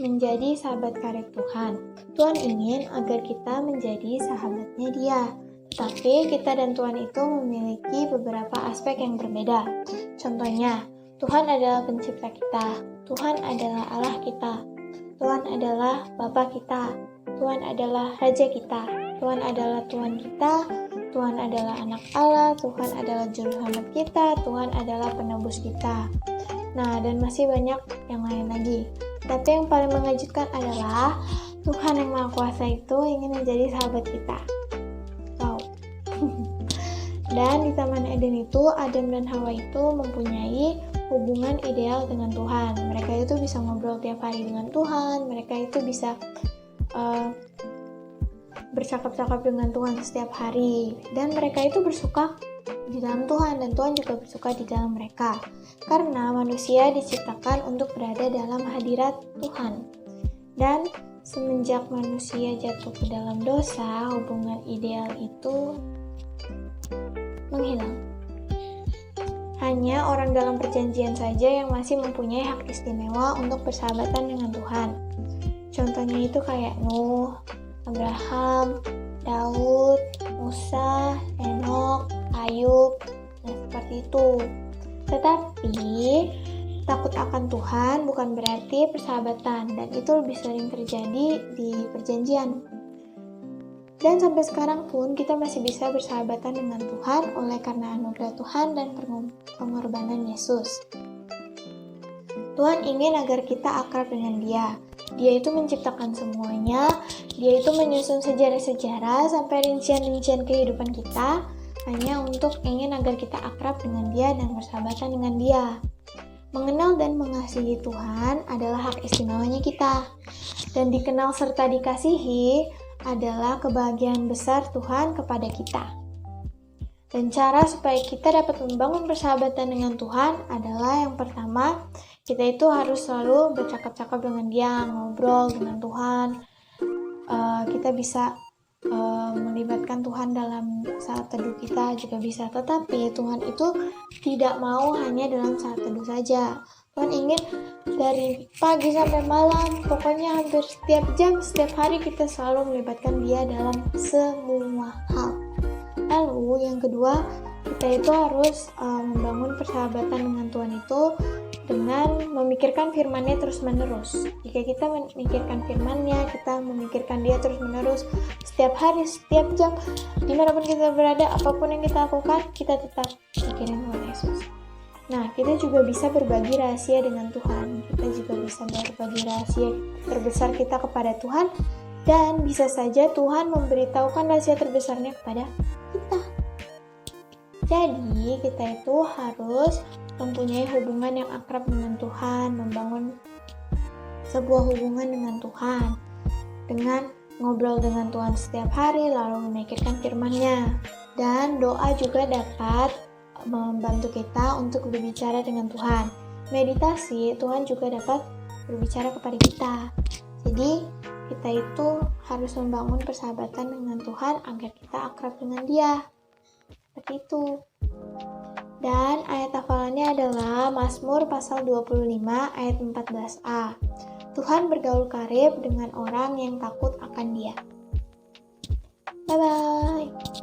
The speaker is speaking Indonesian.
menjadi sahabat karib Tuhan. Tuhan ingin agar kita menjadi sahabatnya Dia. Tapi kita dan Tuhan itu memiliki beberapa aspek yang berbeda. Contohnya, Tuhan adalah pencipta kita. Tuhan adalah Allah kita. Tuhan adalah Bapa kita. Tuhan adalah Raja kita. Tuhan adalah Tuhan kita. Tuhan adalah anak Allah. Tuhan adalah juru selamat kita. Tuhan adalah penebus kita. Nah, dan masih banyak yang lain lagi. Tapi yang paling mengejutkan adalah Tuhan yang Maha Kuasa itu ingin menjadi sahabat kita. Wow. Dan di Taman Eden itu, Adam dan Hawa itu mempunyai hubungan ideal dengan Tuhan. Mereka itu bisa ngobrol tiap hari dengan Tuhan. Mereka itu bisa bercakap-cakap dengan Tuhan setiap hari. Dan mereka itu bersuka di dalam Tuhan, dan Tuhan juga bersuka di dalam mereka. Karena manusia diciptakan untuk berada dalam hadirat Tuhan. Dan semenjak manusia jatuh ke dalam dosa, hubungan ideal itu menghilang. Hanya orang dalam perjanjian saja yang masih mempunyai hak istimewa untuk bersahabatan dengan Tuhan. Contohnya itu kayak Nuh, Abraham, Daud, Musa, Henokh, Ayub, dan seperti itu. Tetapi, takut akan Tuhan bukan berarti persahabatan, dan itu lebih sering terjadi di perjanjian. Dan sampai sekarang pun kita masih bisa bersahabatan dengan Tuhan oleh karena anugerah Tuhan dan pengorbanan Yesus. Tuhan ingin agar kita akrab dengan Dia. Dia itu menciptakan semuanya, Dia itu menyusun sejarah-sejarah sampai rincian-rincian kehidupan kita, hanya untuk ingin agar kita akrab dengan Dia dan bersahabatan dengan Dia. Mengenal dan mengasihi Tuhan adalah hak istimewanya kita. Dan dikenal serta dikasihi adalah kebahagiaan besar Tuhan kepada kita. Dan cara supaya kita dapat membangun persahabatan dengan Tuhan adalah yang pertama, kita itu harus selalu bercakap-cakap dengan Dia, ngobrol dengan Tuhan. Kita bisa melibatkan Tuhan dalam saat teduh kita juga bisa. Tetapi Tuhan itu tidak mau hanya dalam saat teduh saja. Tuhan ingin dari pagi sampai malam, pokoknya hampir setiap jam, setiap hari kita selalu melibatkan Dia dalam semua hal. Lalu yang kedua, kita itu harus membangun persahabatan dengan Tuhan itu dengan memikirkan firman-Nya terus-menerus. Jika kita memikirkan firman-Nya, kita memikirkan Dia terus-menerus, setiap hari, setiap jam, dimanapun kita berada, apapun yang kita lakukan, kita tetap mikirin Tuhan Yesus. Nah, kita juga bisa berbagi rahasia dengan Tuhan. Kita juga bisa berbagi rahasia terbesar kita kepada Tuhan, dan bisa saja Tuhan memberitahukan rahasia terbesarnya kepada kita. Jadi, kita itu harus mempunyai hubungan yang akrab dengan Tuhan, membangun sebuah hubungan dengan Tuhan, dengan ngobrol dengan Tuhan setiap hari, lalu memikirkan firman-Nya. Dan doa juga dapat membantu kita untuk berbicara dengan Tuhan. Meditasi, Tuhan juga dapat berbicara kepada kita. Jadi, kita itu harus membangun persahabatan dengan Tuhan agar kita akrab dengan Dia. Seperti itu. Dan ayat hafalannya adalah Mazmur pasal 25 ayat 14a. Tuhan bergaul karib dengan orang yang takut akan Dia. Bye-bye.